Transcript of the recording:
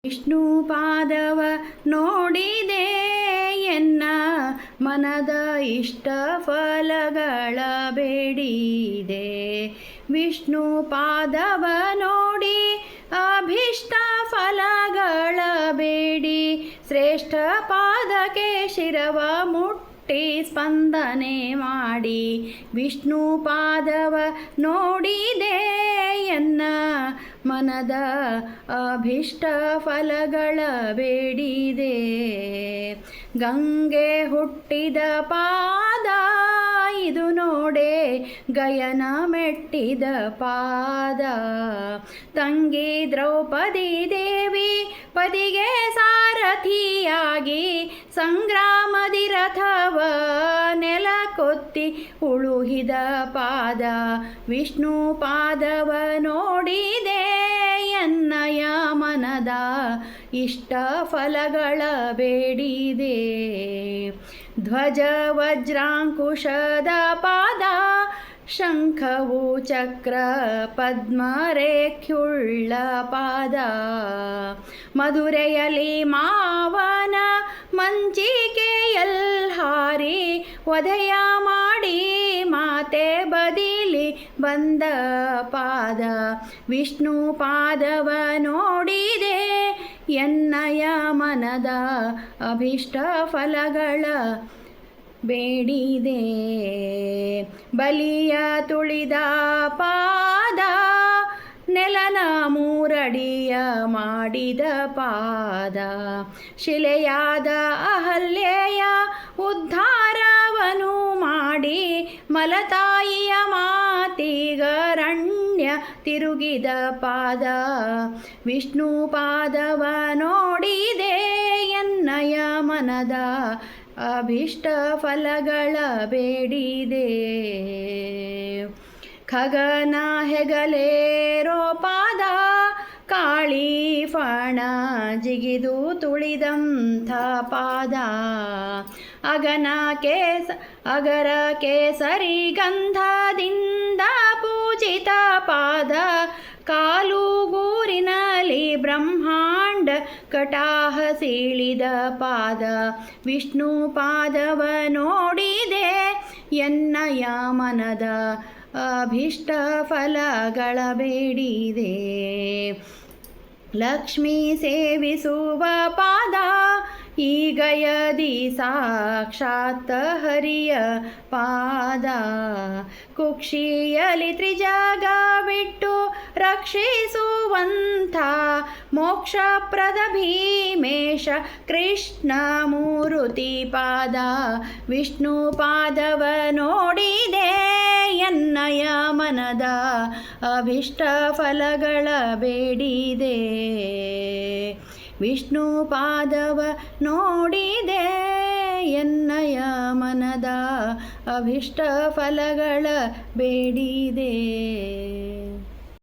ವಿಷ್ಣು ಪಾದವ ನೋಡಿದೆ ಎನ್ನ ಮನದ ಇಷ್ಟ ಫಲಗಳ ಬೇಡಿದೆ. ವಿಷ್ಣು ಪಾದವ ನೋಡಿ ಅಭಿಷ್ಟ ಫಲಗಳ ಬೇಡಿ, ಶ್ರೇಷ್ಠ ಪಾದಕ್ಕೆ ಶಿರವ ಮುಟ್ಟಿ ಸ್ಪಂದನೆ ಮಾಡಿ. ವಿಷ್ಣು ಪಾದವ ನೋಡಿದೆ ಎನ್ನ ಮನದ ಅಭಿಷ್ಟ ಫಲಗಳ ಬೇಡಿದೆ. ಗಂಗೆ ಹುಟ್ಟಿದ ಪಾದ ಇದು ನೋಡೆ, ಗಯನ ಮೆಟ್ಟಿದ ಪಾದ. ತಂಗಿ ದ್ರೌಪದಿ ದೇವಿ ಪದಿಗೆ ಸಾರಥಿಯಾಗಿ, ಸಂಗ್ರಾಮದಿ ರಥವ ನೆಲಕೊತ್ತಿ ಉಳುಹಿದ ಪಾದ. ವಿಷ್ಣು ಪಾದವ ನೋಡಿದೆ ಎನ್ನಯ ಮನದ ಇಷ್ಟ ಫಲಗಳ ಬೇಡಿದೆ. ಧ್ವಜ ವಜ್ರಾಂಕುಶದ ಪಾದ, ಶಂಖವು ಚಕ್ರ ಪದ್ಮರೇಖ್ಯುಳ್ಳ ಪಾದ. ಮಧುರೆಯಲ್ಲಿ ಮಾವನ ಮಂಚಿಕೆಯಲ್ ಹಾರಿ, ವಧೆಯ ಮಾಡಿ ಮಾತೆ ಬದಿಲಿ ಬಂದ ಪಾದ. ವಿಷ್ಣು ಪಾದವ ನೋಡಿದೆ ಎನ್ನಯ ಮನದ ಅಭಿಷ್ಟ ಫಲಗಳ ಬೇಡಿದೆ. ಬಲಿಯ ತುಳಿದ ಪಾದ, ನೆಲನ ಮೂರಡಿಯ ಮಾಡಿದ ಪಾದ. ಶಿಲೆಯಾದ ಅಹಲ್ಯೆಯ ಉದ್ಧಾರವನು ಮಾಡಿ, ಮಲತಾಯಿಯ ಮಾತಿಗರಣ್ಯ ತಿರುಗಿದ ಪಾದ. ವಿಷ್ಣು ಪಾದವ ನೋಡಿದೆ ಎನ್ನಯ ಮನದ ಅಭಿಷ್ಟ ಫಲಗಳ ಬೇಡಿದೆ. ಖಗನ ಹೆಗಲೇರೋ ಪಾದ, ಕಾಳಿ ಫಣ ಜಿಗಿದು ತುಳಿದಂಥ ಪಾದ. ಅಗರ ಕೇಸರಿ ಗಂಧದಿಂದ ಪೂಜಿತ ಪಾದ. ಕಾಲುಗೂರಿನಲ್ಲಿ ಬ್ರಹ್ಮಾಂಡ ಕಟಾಹ ಸೀಳಿದ ಪಾದ. ವಿಷ್ಣು ಪಾದವ ನೋಡಿದೆ ಎನ್ನಯ ಮನದ ಅಭಿಷ್ಟ ಫಲಗಳ ಬೇಡಿದೆ. ಲಕ್ಷ್ಮೀ ಸೇವಿಸುವ ಪಾದ, ಈ ಗಯದಿ ಸಾಕ್ಷಾತ್ ಹರಿಯ ಪಾದ. ಕುಕ್ಷಿಯಲಿ ತ್ರಿಜಗ ಬಿಟ್ಟು ರಕ್ಷಿಸುವಂಥ ಮೋಕ್ಷಪ್ರದ ಭೀಮೇಶ ಕೃಷ್ಣ ಮೂರುತಿ ಪಾದ. ವಿಷ್ಣು ಪಾದವ ನೋಡಿದೆ ಎನ್ನಯ ಮನದ ಅಭಿಷ್ಟ ಫಲಗಳ ಬೇಡಿದೆ. ವಿಷ್ಣು ಪಾದವ ನೋಡಿದೆ ಎನ್ನಯ ಮನದ ಅಭಿಷ್ಟ ಫಲಗಳ ಬೇಡಿದೆ.